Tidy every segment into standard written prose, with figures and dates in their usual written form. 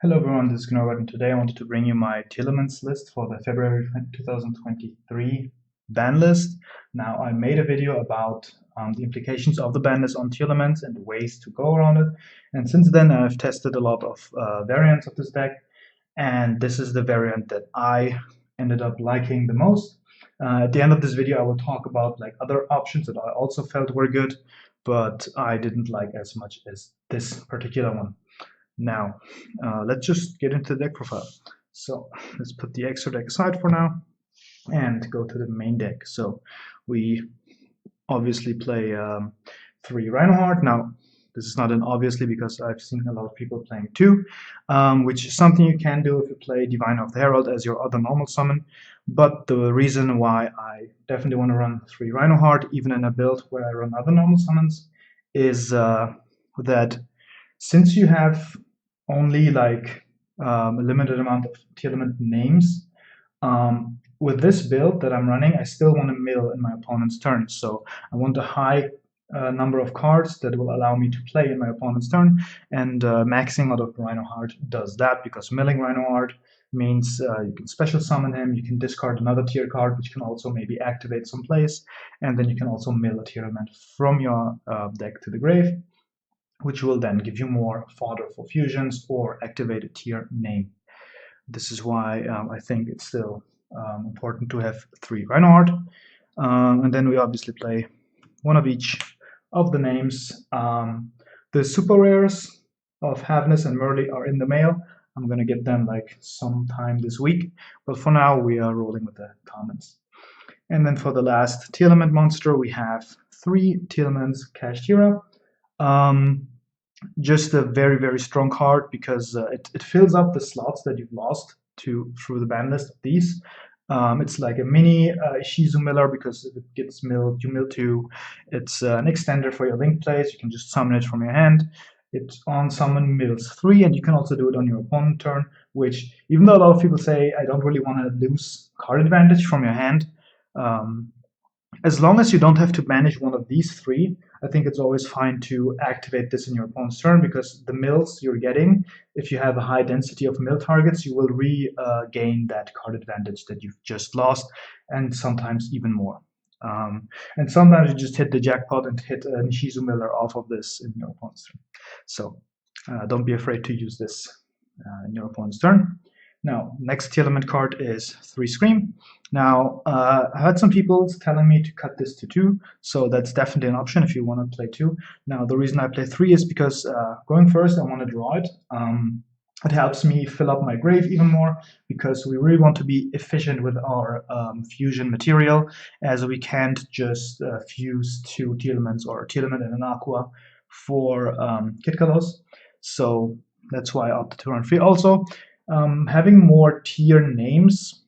Hello everyone, this is Norbert, and today I wanted to bring you my Tearlaments list for the February 2023 ban list. Now, I made a video about the implications of the ban list on Tearlaments and the ways to go around it. And since then, I've tested a lot of variants of this deck, and this is the variant that I ended up liking the most. At the end of this video, I will talk about like other options that I also felt were good, but I didn't like as much as this particular one. Now, let's just get into the deck profile. So let's put the extra deck aside for now and go to the main deck. So we obviously play 3 Rhinoheart. Now, this is not an obviously because I've seen a lot of people playing 2, which is something you can do if you play Divine of the Herald as your other normal summon. But the reason why I definitely want to run 3 Rhinoheart, even in a build where I run other normal summons, is that since you have only like a limited amount of Tearlament names, with this build that I'm running, I still want to mill in my opponent's turn. So I want a high number of cards that will allow me to play in my opponent's turn, and maxing out of Rhinoheart does that, because milling Rhinoheart means you can special summon him, you can discard another tier card, which can also maybe activate someplace, and then you can also mill a Tearlament from your deck to the grave, which will then give you more fodder for fusions or activate a tier name. This is why I think it's still important to have 3 Reinhardt. And then we obviously play one of each of the names. The super rares of Havness and Merly are in the mail. I'm going to get them like sometime this week, but for now we are rolling with the commons. And then for the last Tearlament monster, we have 3 Tearlaments Kashtira. Just a very, very strong card because it fills up the slots that you've lost through the ban list of these. It's like a mini Ishizu Miller because if it gets milled, you mill 2. It's an extender for your link plays. You can just summon it from your hand. It's on summon mills 3, and you can also do it on your opponent turn, which, even though a lot of people say I don't really want to lose card advantage from your hand, as long as you don't have to manage one of these 3, I think it's always fine to activate this in your opponent's turn, because the mills you're getting, if you have a high density of mill targets, you will regain that card advantage that you've just lost, and sometimes even more. And sometimes you just hit the jackpot and hit a Nishizu Miller off of this in your opponent's turn. So don't be afraid to use this in your opponent's turn. Now, next Tearlament card is 3 Scream. Now, I had some people telling me to cut this to 2, so that's definitely an option if you want to play 2. Now, the reason I play 3 is because going first, I want to draw it. It helps me fill up my grave even more, because we really want to be efficient with our fusion material, as we can't just fuse 2 Tearlaments or a Tearlament and an Aqua for Kitkalos. So that's why I opted to run 3. Also, having more tier names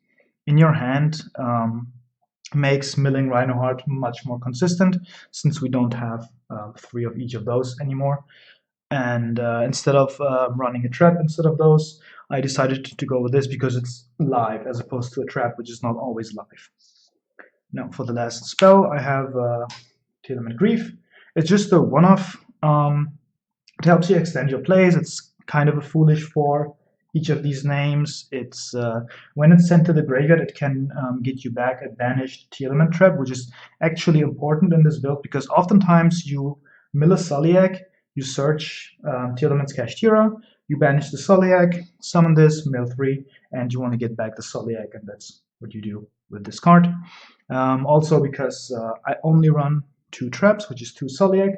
in your hand makes milling Rhinoheart much more consistent, since we don't have 3 of each of those anymore. And instead of running a trap instead of those, I decided to go with this because it's live as opposed to a trap, which is not always live. Now, for the last spell, I have Tearlament Grief. It's just a one-off. It helps you extend your plays. It's kind of a foolish for each of these names. It's when it's sent to the graveyard, it can get you back a banished Tearlament trap, which is actually important in this build, because oftentimes you mill a Sulliak, you search Tearlament's Kashtira, you banish the Sulliak, summon this, mill 3, and you want to get back the Sulliak, and that's what you do with this card. Also, because I only run 2 traps, which is 2 Sulliak.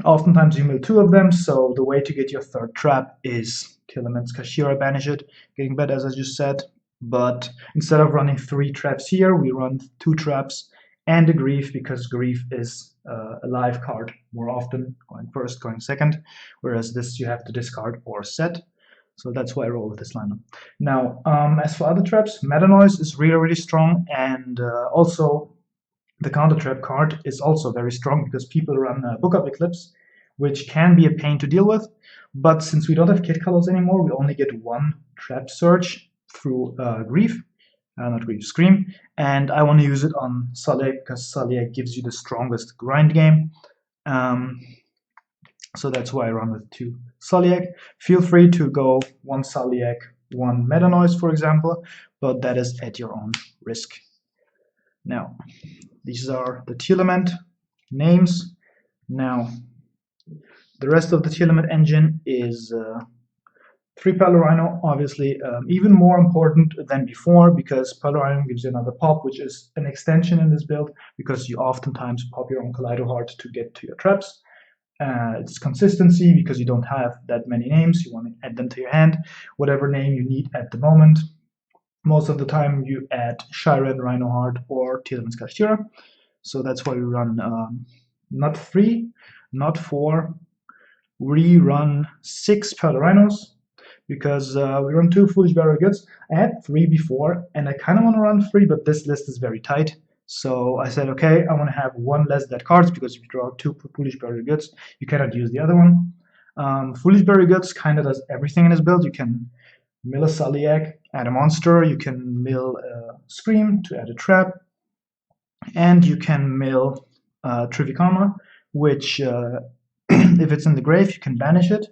Oftentimes you mill 2 of them, so the way to get your 3rd trap is Tearlament's Kashtira, banish it, getting better as I just said. But instead of running 3 traps here, we run 2 traps and a Grief, because Grief is a live card more often, going first, going second, whereas this you have to discard or set. So that's why I roll with this lineup. Now, as for other traps, Meta Noise is really, really strong, and also the counter trap card is also very strong, because people run Book of Eclipse, which can be a pain to deal with. But since we don't have Kitkalos anymore, we only get 1 trap search through Grief, not Grief, Scream. And I want to use it on Sulliak, because Sulliak gives you the strongest grind game. So that's why I run with 2 Soliac. Feel free to go 1 Soliac, 1 Meta Noise, for example, but that is at your own risk. Now, these are the Tearlament names. Now, the rest of the Tearlament engine is 3 Pelorino, obviously even more important than before, because Pelorino gives you another pop, which is an extension in this build, because you oftentimes pop your own Kaleido Heart to get to your traps. It's consistency, because you don't have that many names. You want to add them to your hand, whatever name you need at the moment. Most of the time you add Shiren, Rhinoheart, or Tearlaments Kashtira. So that's why we run not 3, not 4. We run 6 Pelorinos, because we run 2 Foolish Burial Goods. I had 3 before, and I kind of want to run 3, but this list is very tight. So I said, okay, I want to have 1 less dead cards, because if you draw 2 Foolish Burial Goods, you cannot use the other one. Foolish Burial Goods kind of does everything in this build. You can mill a Soliac, add a monster, you can mill a Scream to add a trap, and you can mill Trivikarma, which if it's in the grave, you can banish it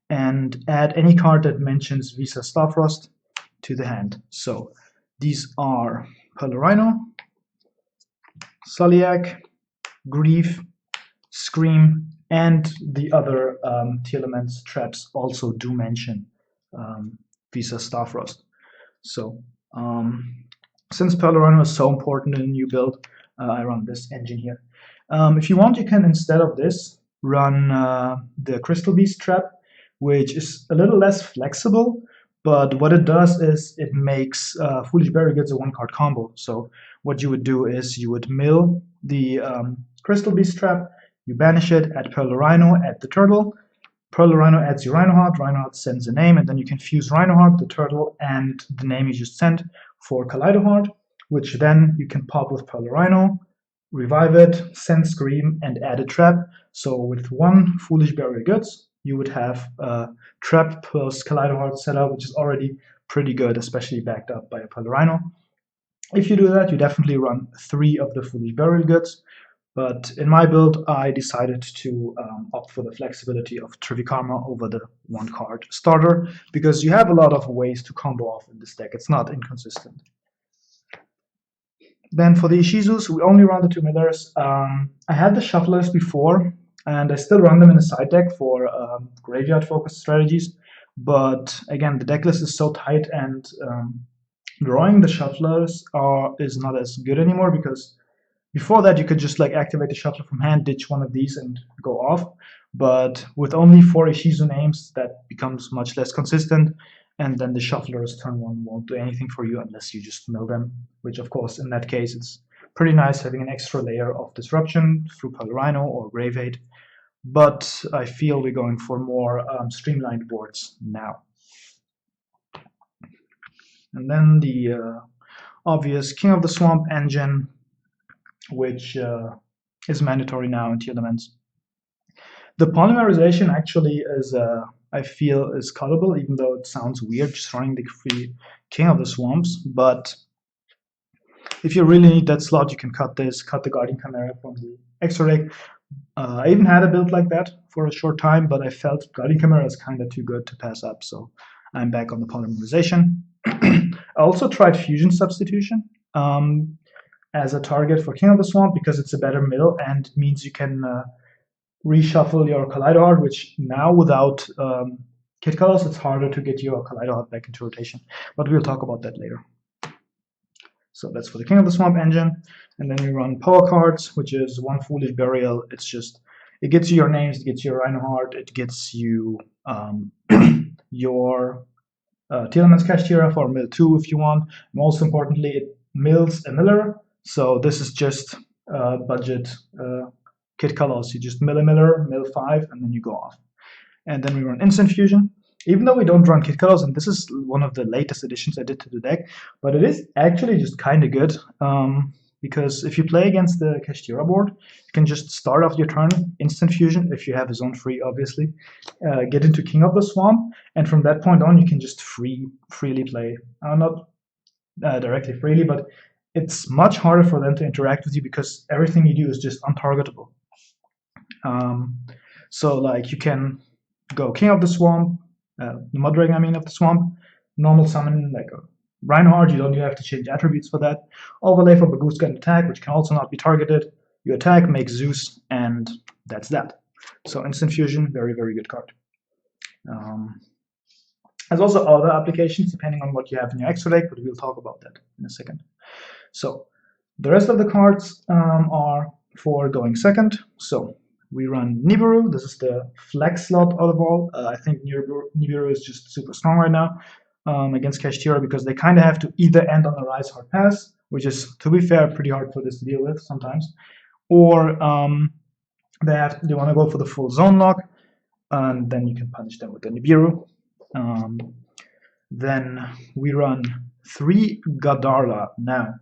and add any card that mentions Visa Starfrost to the hand. So these are Pelorino, Soliac, Grief, Scream, and the other Tearlaments traps also do mention Visa Starfrost. So since Pelorino is so important in a new build, I run this engine here. If you want, you can, instead of this, run the Crystal Beast trap, which is a little less flexible, but what it does is it makes Foolish Burial Goods a 1-card combo. So what you would do is you would mill the Crystal Beast trap, you banish it, add Pelorino, add the turtle. Pelorino adds your Rhinoheart, Rhinoheart sends a name, and then you can fuse Rhinoheart, the turtle, and the name you just sent for Kaleido Heart, which then you can pop with Pelorino, revive it, send Scream, and add a trap. So with 1 Foolish Burial Goods, you would have a trap plus Kaleido Heart setup, which is already pretty good, especially backed up by a Pelorino. If you do that, you definitely run 3 of the Foolish Burial Goods. But in my build, I decided to opt for the flexibility of Trivikarma over the 1-card starter, because you have a lot of ways to combo off in this deck. It's not inconsistent. Then for the Ishizus, we only run the 2 millers. I had the shufflers before, and I still run them in a side deck for graveyard-focused strategies. But again, the deck list is so tight, and drawing the shufflers is not as good anymore, because before that, you could just like activate the shuffler from hand, ditch one of these, and go off. But with only 4 Ishizu names, that becomes much less consistent. And then the shufflers turn 1 won't do anything for you unless you just mill them, which of course in that case it's pretty nice having an extra layer of disruption through Pelorino or Graveade. But I feel we're going for more streamlined boards now. And then the obvious King of the Swamp engine, which is mandatory now in Tearlaments. The polymerization actually is, I feel, is cuttable, even though it sounds weird just running the free King of the Swamps. But if you really need that slot, you can cut this, cut the Guardian Chimera from the extra deck. I even had a build like that for a short time, but I felt Guardian Chimera is kind of too good to pass up, so I'm back on the polymerization. I also tried Fusion Substitution as a target for King of the Swamp, because it's a better mill and means you can reshuffle your Kaleido Heart, which now without Kit Colors, it's harder to get your Kaleido Heart back into rotation. But we'll talk about that later. So that's for the King of the Swamp engine. And then you run power cards, which is 1 Foolish Burial. It's just, it gets you your names, it gets you your Rhinoheart, it gets you your Tearlaments Kashtira for mill 2 if you want. Most importantly, it mills a miller. So this is just budget Kit Colors. You just mill a miller, mill 5, and then you go off. And then we run Instant Fusion. Even though we don't run Kit Colors, and this is one of the latest additions I did to the deck, but it is actually just kind of good. Because if you play against the Kashtira board, you can just start off your turn, Instant Fusion, if you have a zone free, obviously, get into King of the Swamp, and from that point on, you can just freely play. Not directly freely, but it's much harder for them to interact with you because everything you do is just untargetable. So like you can go King of the Swamp, the Mud Dragon, I mean, of the Swamp, normal summon like a Reinhardt, you don't even have to change attributes for that. Overlay for Baguska and attack, which can also not be targeted. You attack, make Zeus, and that's that. So instant fusion, very, very good card. There's also other applications depending on what you have in your extra deck, but we'll talk about that in a second. So the rest of the cards are for going second. So we run Nibiru. This is the flex slot out of all. I think Nibiru is just super strong right now against Kashtira because they kind of have to either end on a Rise Hard Pass, which is, to be fair, pretty hard for this to deal with sometimes, or they want to go for the full zone lock, and then you can punish them with the Nibiru. Then we run 3 Gadarla. Now,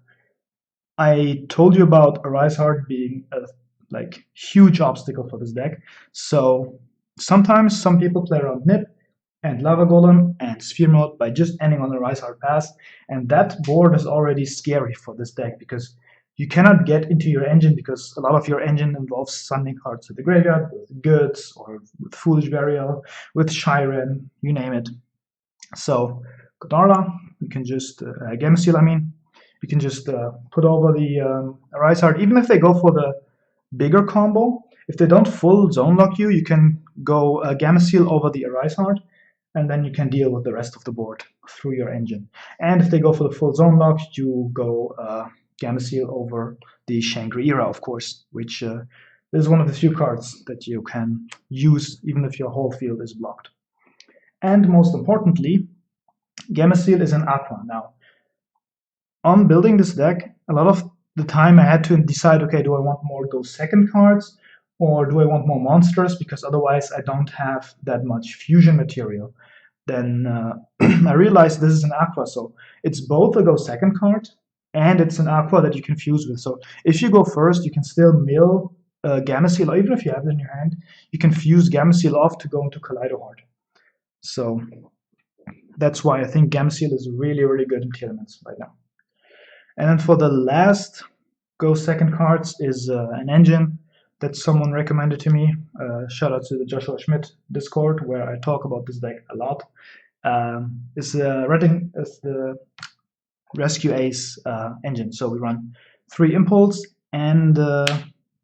I told you about Arise Hard being a like huge obstacle for this deck. So sometimes some people play around Nip and Lava Golem and Sphere Mode by just ending on the Rise Hard Pass, and that board is already scary for this deck because you cannot get into your engine because a lot of your engine involves sending cards to the graveyard with Goods or with Foolish Burial, with Shiren, you name it. So Godarla, you can just Gameciel, I mean, you can just put over the Arise Hard. Even if they go for the bigger combo, if they don't full zone lock you, you can go Gameciel over the Arise Hard, and then you can deal with the rest of the board through your engine. And if they go for the full zone lock, you go Gameciel over the Shangri-Ira, of course, which is one of the few cards that you can use even if your whole field is blocked. And most importantly, Gameciel is an Aqua. Now, on building this deck, a lot of the time I had to decide, okay, do I want more go second cards or do I want more monsters, because otherwise I don't have that much fusion material. Then I realized this is an Aqua, so it's both a go second card and it's an Aqua that you can fuse with. So if you go first, you can still mill Gameciel, or even if you have it in your hand, you can fuse Gameciel off to go into Kaleido Heart. So that's why I think Gameciel is really, really good in Tearlaments right now. And then for the last go second cards is an engine that someone recommended to me. Shout out to the Joshua Schmidt Discord where I talk about this deck a lot. It's the Rescue Ace engine. So we run 3 Impulse and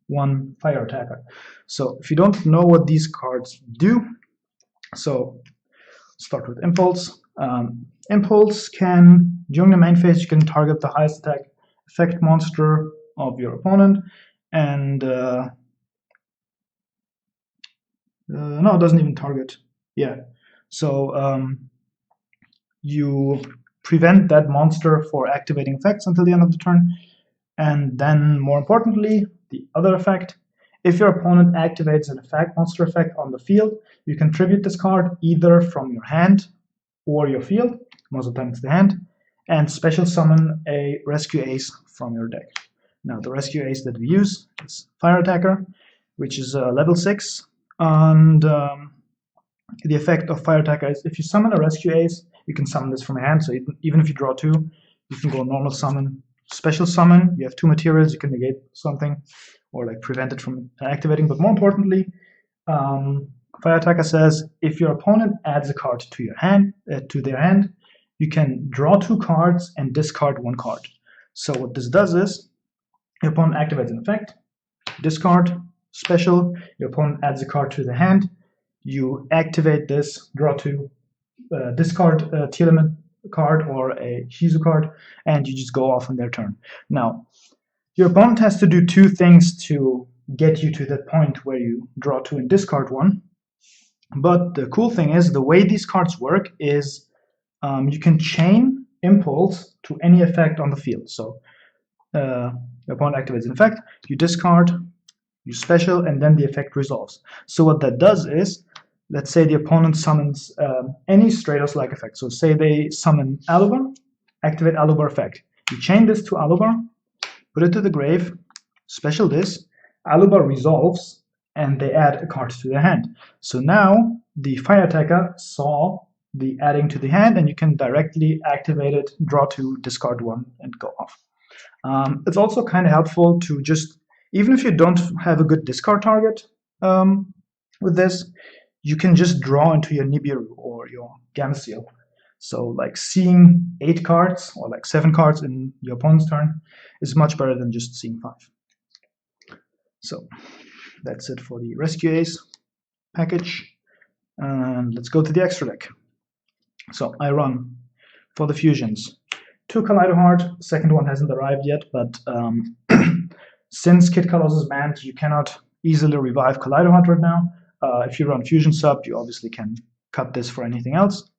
1 Fire Attacker. So if you don't know what these cards do, so start with Impulse. Impulse can, during the main phase, you can target the highest attack effect monster of your opponent, and no, it doesn't even target. Yeah, so you prevent that monster for activating effects until the end of the turn, and then more importantly, the other effect. If your opponent activates an effect, monster effect on the field, you can tribute this card either from your hand or your field, most of the time it's the hand, and special summon a Rescue Ace from your deck. Now the Rescue Ace that we use is Fire Attacker, which is level 6, and the effect of Fire Attacker is if you summon a Rescue Ace, you can summon this from your hand, so even if you draw 2, you can go normal summon, special summon, you have 2 materials, you can negate something, or like prevent it from activating, but more importantly, Fire Attacker says if your opponent adds a card to your hand, to their hand, you can draw 2 cards and discard 1 card. So what this does is your opponent activates an effect, discard, special, your opponent adds a card to the hand, you activate this, draw 2, discard a Tearlament card or a Shizu card, and you just go off on their turn. Now, your opponent has to do 2 things to get you to that point where you draw 2 and discard 1. But the cool thing is the way these cards work is you can chain Impulse to any effect on the field. So your opponent activates an effect, you discard, you special, and then the effect resolves. So what that does is, let's say the opponent summons any Stratos-like effect. So say they summon Alubar, activate Alubar effect. You chain this to Alubar, put it to the grave, special this, Alubar resolves, and they add a card to their hand. So now the Fire Attacker saw the adding to the hand, and you can directly activate it, draw 2, discard 1, and go off. It's also kind of helpful to just, even if you don't have a good discard target, With this, you can just draw into your Nibiru or your Gameciel. So like seeing 8 cards or like 7 cards in your opponent's turn is much better than just seeing 5. So that's it for the Rescue Ace package. And let's go to the extra deck. So I run for the fusions 2 Kaleido Heart. Second one hasn't arrived yet, but since Kid Kalos is banned, you cannot easily revive Kaleido Heart right now. If you run Fusion Sub, you obviously can cut this for anything else,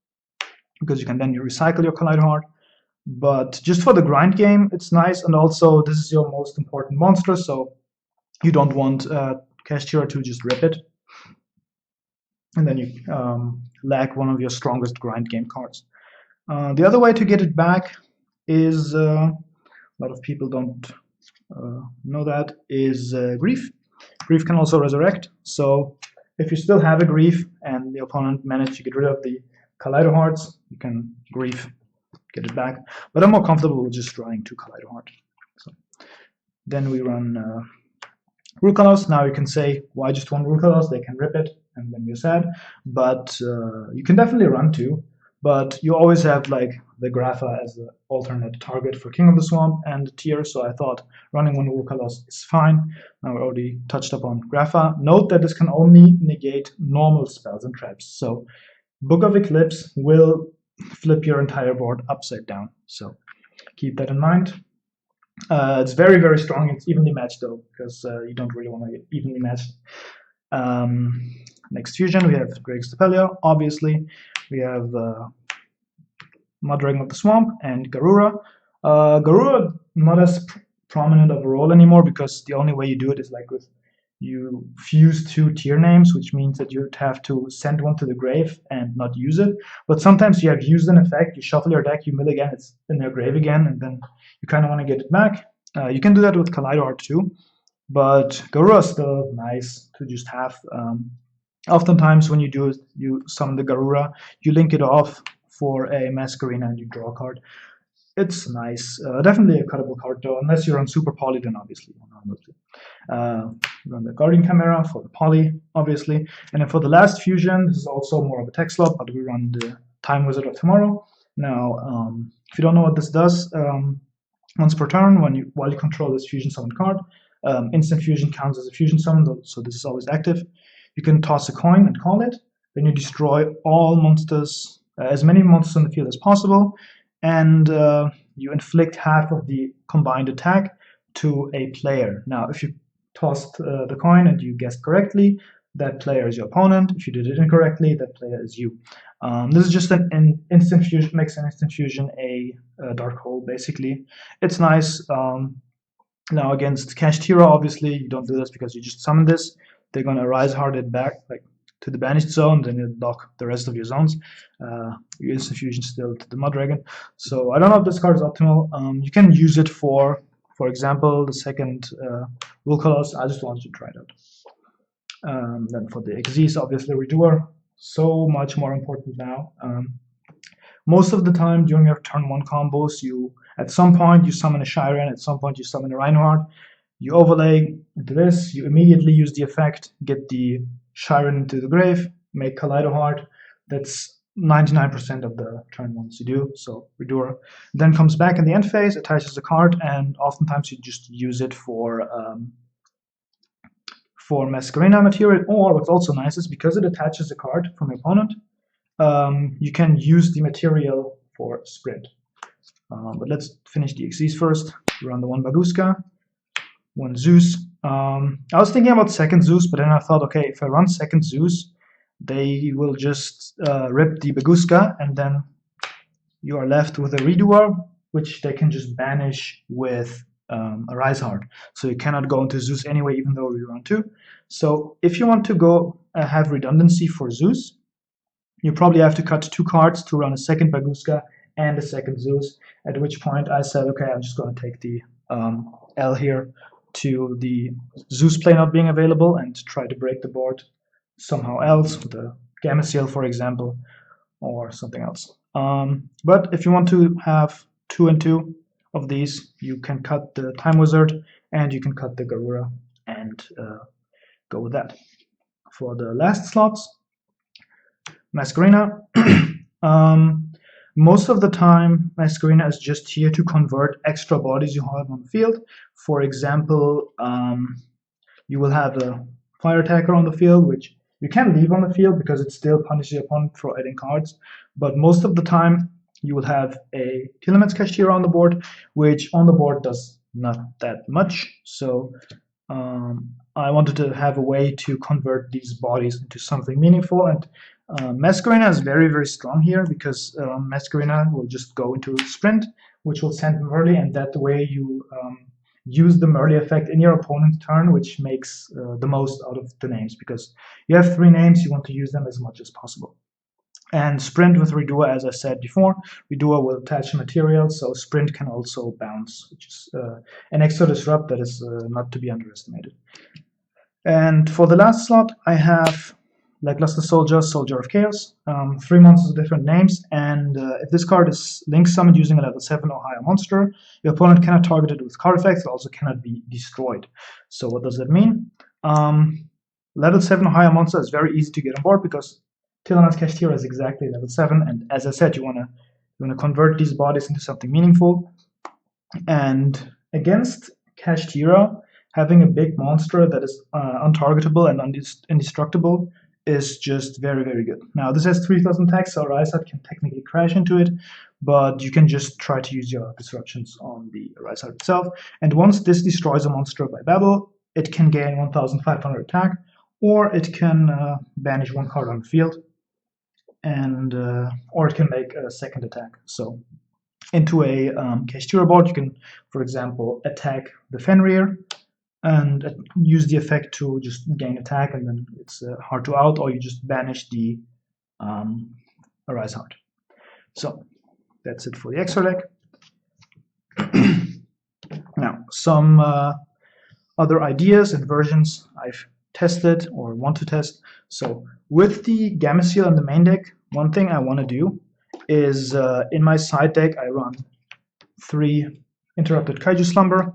because you can then recycle your Kaleido Heart. But just for the grind game, it's nice, and also this is your most important monster, so you don't want Kashtira to just rip it, and then you lack one of your strongest grind game cards. The other way to get it back is, a lot of people don't know that, is Grief. Grief can also resurrect, so if you still have a Grief and the opponent managed to get rid of the Kaleido Hearts, you can Grief, get it back. But I'm more comfortable with just drawing 2 Kaleido Heart. So then we run Rukalos. Now you can say, why just 1 Rukalos? They can rip it, and then you're sad. But you can definitely run 2. But you always have like the Grapha as the alternate target for King of the Swamp and the Tier, so I thought running 1 Rukalos is fine. Now we already touched upon Grapha. Note that this can only negate normal spells and traps. So Book of Eclipse will flip your entire board upside down, so keep that in mind. It's very, very strong. It's evenly matched though, because you don't really want to get evenly matched. Next fusion, we have Drake's Stapelia, obviously. We have Mudragon of the Swamp and Garura. Garura, not as prominent of a role anymore, because the only way you do it is like with you fuse 2 tier names, which means that you have to send one to the grave and not use it. But sometimes you have used an effect, you shuffle your deck, you mill again, it's in their grave again, and then you kind of want to get it back. You can do that with Kaleido Heart too, but Garura is still nice to just have. Oftentimes when you do it, you summon the Garura, you link it off for a Masquerena and you draw a card. It's nice. Definitely a cuttable card though, unless you're on Super Poly, then obviously you want to run the Guardian Chimera for the Poly, obviously. And then for the last fusion, this is also more of a tech slot, but we run the Time Wizard of Tomorrow. Now, if you don't know what this does, once per turn, while you control this fusion summon card, instant fusion counts as a fusion summon, so this is always active. You can toss a coin and call it. Then you destroy all monsters, as many monsters on the field as possible, and you inflict half of the combined attack to a player. Now, if you tossed the coin and you guessed correctly, that player is your opponent. If you did it incorrectly, that player is you. This is just an instant fusion, makes an instant fusion a dark hole, basically. It's nice. Now against Kashtira, obviously, you don't do this because you just summon this. They're going to rise hearted back like to the banished zone, then you lock the rest of your zones. Your instant fusion still to the Mudragon. So I don't know if this card is optimal. You can use it for example, the second Vulcalos. I just wanted to try it out. Then for the Xyz, obviously Redoer, so much more important now. Most of the time during your turn 1 combos, at some point you summon a Shiren, at some point you summon a Reinhardt. You overlay into this, you immediately use the effect, get the Shiren into the grave, make Kaleido Heart. That's 99% of the turn ones you do, so Redoer. Then comes back in the end phase, attaches the card, and oftentimes you just use it for Masquerena material, or what's also nice is because it attaches a card from your opponent, you can use the material for sprint. But let's finish the Xyz first. Run the 1 Baguska, 1 Zeus. I was thinking about second Zeus, but then I thought, okay, if I run second Zeus, they will just rip the Baguska, and then you are left with a Redoer, which they can just banish with a Rise Heart. So you cannot go into Zeus anyway, even though you run 2. So if you want to go have redundancy for Zeus, you probably have to cut 2 cards to run a second Baguska and a second Zeus, at which point I said, okay, I'm just going to take the L here to the Zeus play not being available and try to break the board somehow else, with a Gameciel, for example, or something else. But if you want to have 2 and 2 of these, you can cut the Time Wizard and you can cut the Garura and go with that. for the last slots, Masquerena. Most of the time, Masquerena is just here to convert extra bodies you have on the field. For example, you will have a fire attacker on the field, which you can leave on the field because it still punishes your opponent for adding cards. But most of the time, you will have a Tearlaments Cashier on the board, which on the board does not that much. So I wanted to have a way to convert these bodies into something meaningful, and Masquerena is very, very strong here because Masquerena will just go into sprint, which will send Merly, and that way you use the Merly effect in your opponent's turn, which makes the most out of the names, because you have 3 names, you want to use them as much as possible. And sprint with Redoer, as I said before, Redoer will attach material, so sprint can also bounce, which is an extra disrupt that is not to be underestimated. And for the last slot, I have Lackluster Soldier, Soldier of Chaos, 3 monsters with different names, and if this card is link summoned using a level 7 or higher monster, your opponent cannot target it with card effects, it also cannot be destroyed. So what does that mean? Level 7 or higher monster is very easy to get on board because Tearlaments Cashier is exactly level 7, and as I said, you want to convert these bodies into something meaningful. And against Kashtira, having a big monster that is untargetable and indestructible is just very, very good. Now, this has 3,000 attacks, so Rysart can technically crash into it, but you can just try to use your disruptions on the Rysart itself. And once this destroys a monster by Babel, it can gain 1,500 attack, or it can banish 1 card on the field, and or it can make a second attack. So into a Kashtira board, you can, for example, attack the Fenrir and use the effect to just gain attack, and then it's hard to out, or you just banish the Arise Heart. So that's it for the extra deck. Now, some other ideas and versions I've tested or want to test. So with the Gamma Seal in the main deck, one thing I want to do is in my side deck I run 3 Interrupted Kaiju Slumber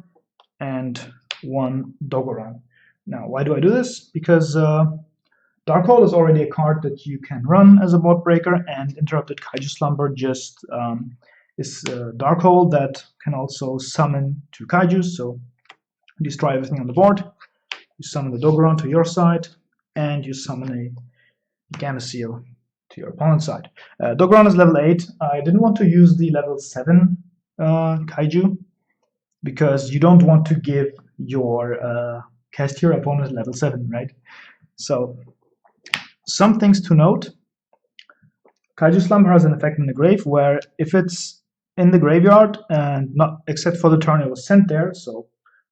and 1 Dogoran. Now, why do I do this? Because Darkhold is already a card that you can run as a board breaker, and Interrupted Kaiju Slumber just is Darkhold that can also summon 2 Kaijus, so destroy everything on the board. You summon the Dogoran to your side, and you summon a Gamma Seal to your opponent's side. Dogoran is level 8. I didn't want to use the level 7 Kaiju, because you don't want to give your Cashier opponent level 7, right? So, some things to note. Kaiju Slumber has an effect in the grave where if it's in the graveyard and not except for the turn it was sent there, so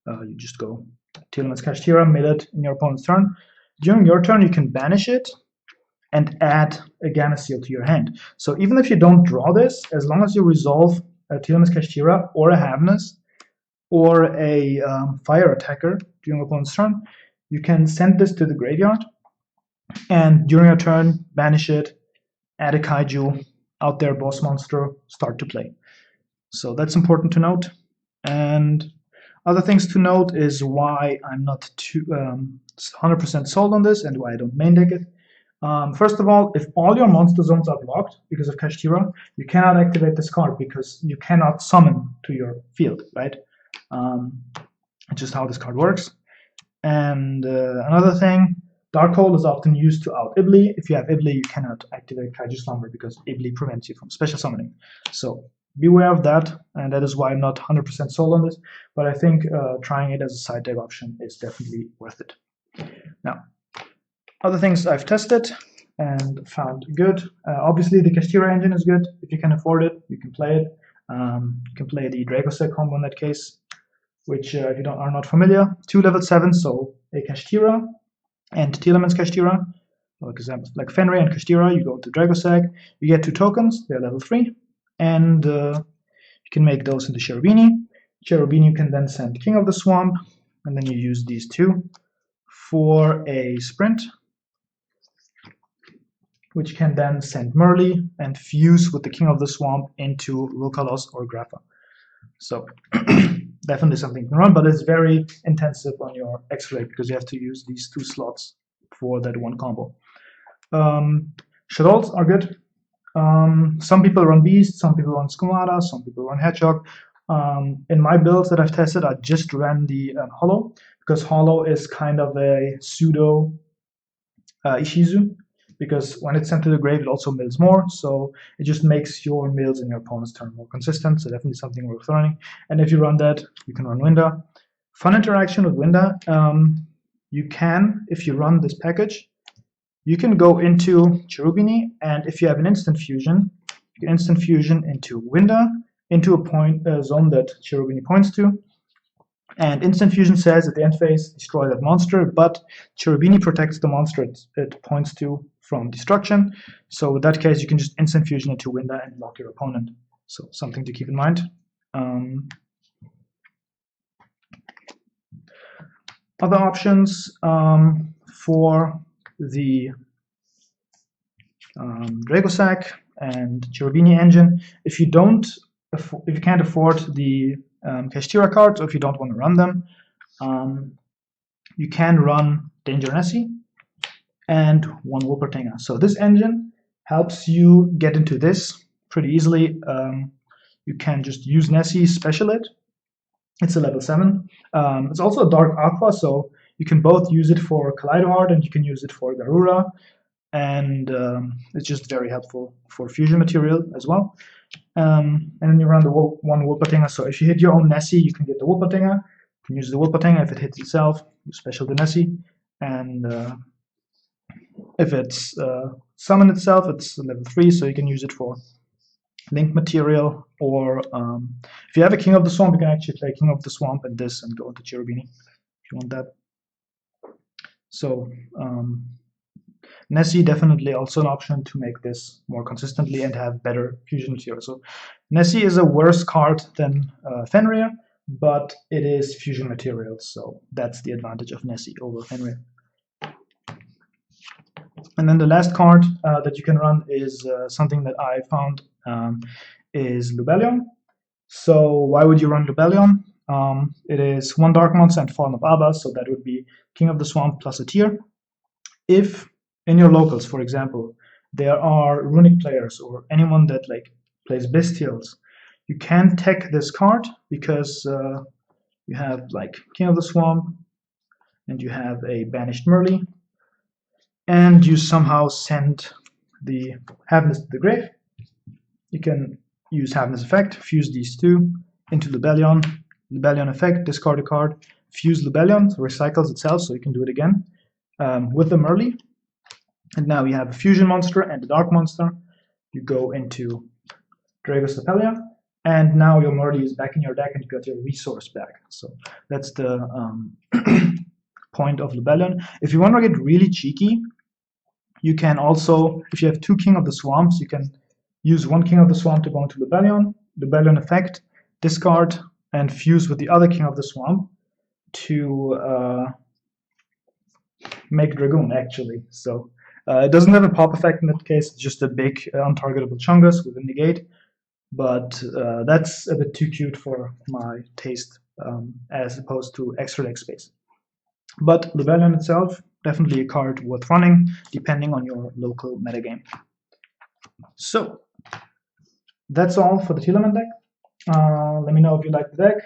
you just go Tearlaments Cashier, mill it in your opponent's turn. During your turn, you can banish it and add a Gamma Seal to your hand. So even if you don't draw this, as long as you resolve a Tearlaments Cashier or a Havness or a Fire Attacker during your opponent's turn, you can send this to the graveyard, and during your turn, banish it, add a Kaiju, out there boss monster, start to play. So that's important to note. And other things to note is why I'm not 100% sold on this and why I don't main deck it. First of all, if all your monster zones are blocked because of Kashtira, you cannot activate this card because you cannot summon to your field, right? It's just how this card works. And another thing, Darkhold is often used to out Ibli. If you have Ibli, you cannot activate Kaiju Slumber because Ibli prevents you from special summoning. So beware of that, and that is why I'm not 100% sold on this, but I think trying it as a side deck option is definitely worth it. Now, other things I've tested and found good. Obviously, the Kashtira engine is good. If you can afford it, you can play it. You can play the Dracosec combo in that case, which if you are not familiar, 2 level 7, so a Kashtira and Tearlaments Kashtira. For example, like Fenrir and Kashtira, you go to Dragosec, you get 2 tokens, they're level 3, and you can make those into Cherubini. Cherubini you can then send King of the Swamp, and then you use these 2 for a sprint, which can then send Merly and fuse with the King of the Swamp into Lucalos or Grappa. So definitely something you can run, but it's very intensive on your X-ray because you have to use these 2 slots for that one combo. Shadows are good. Some people run Beast, some people run Skumada, some people run Hedgehog. In my builds that I've tested, I just ran the Hollow, because Hollow is kind of a pseudo Ishizu, because when it's sent to the grave, it also mills more, so it just makes your mills and your opponent's turn more consistent, so definitely something worth running. And if you run that, you can run Winda. Fun interaction with Winda, you can, if you run this package, you can go into Cherubini, and if you have an instant fusion, you can instant fusion into Winda, into a zone that Cherubini points to. And instant fusion says at the end phase, destroy that monster, but Cherubini protects the monster it points to from destruction. So in that case, you can just instant fusion into Winda and block your opponent. So something to keep in mind. Other options for the Dragosack and Cherubini engine. If you can't afford the Kashtira cards, or if you don't want to run them, you can run Danger Nessie and one Wolpertinger. So this engine helps you get into this pretty easily. You can just use Nessie, special it. It's a level 7. It's also a Dark Aqua, so you can both use it for Kaleidoheart and you can use it for Garura. And it's just very helpful for fusion material as well. And then you run the one Wolpertinger. So if you hit your own Nessie, you can get the Wolpertinger. You can use the Wolpertinger. If it hits itself, you special the Nessie. And if it's summon itself, it's level 3, so you can use it for link material. Or if you have a King of the Swamp, you can actually play King of the Swamp and this and go into Cherubini if you want that. So Nessie definitely also an option to make this more consistently and have better fusion material. So Nessie is a worse card than Fenrir, but it is fusion material, so that's the advantage of Nessie over Fenrir. And then the last card that you can run is something that I found is Lubellion. So why would you run Lubellion? It is 1 Dark Monster and Fallen of Abba, so that would be King of the Swamp plus a tier. If in your locals, for example, there are runic players or anyone that plays bestials, you can tech this card because you have King of the Swamp and you have a banished Merly, and you somehow send the Havenus to the grave. You can use Havenus effect, fuse these two into Lubellion. Lubellion effect, discard a card, fuse Lubellion, recycles itself, so you can do it again with the Merly. And now you have a fusion monster and a dark monster. You go into Dragos Lapelia, and now your Merly is back in your deck and you got your resource back. So that's the point of Lubellion. If you want to get really cheeky, you can also, if you have 2 King of the Swamps, you can use 1 King of the Swamp to go into Lubellion, Lubellion effect, discard, and fuse with the other King of the Swamp to make Dragoon, actually. So it doesn't have a pop effect in that case, it's just a big untargetable Chungus with a negate, but that's a bit too cute for my taste as opposed to extra deck space. But Lubellion itself, definitely a card worth running, depending on your local metagame. So, that's all for the Tearlaments deck. Let me know if you like the deck.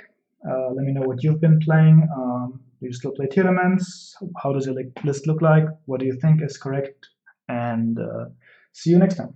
Let me know what you've been playing. Do you still play Tearlaments? How does your list look like? What do you think is correct? And see you next time.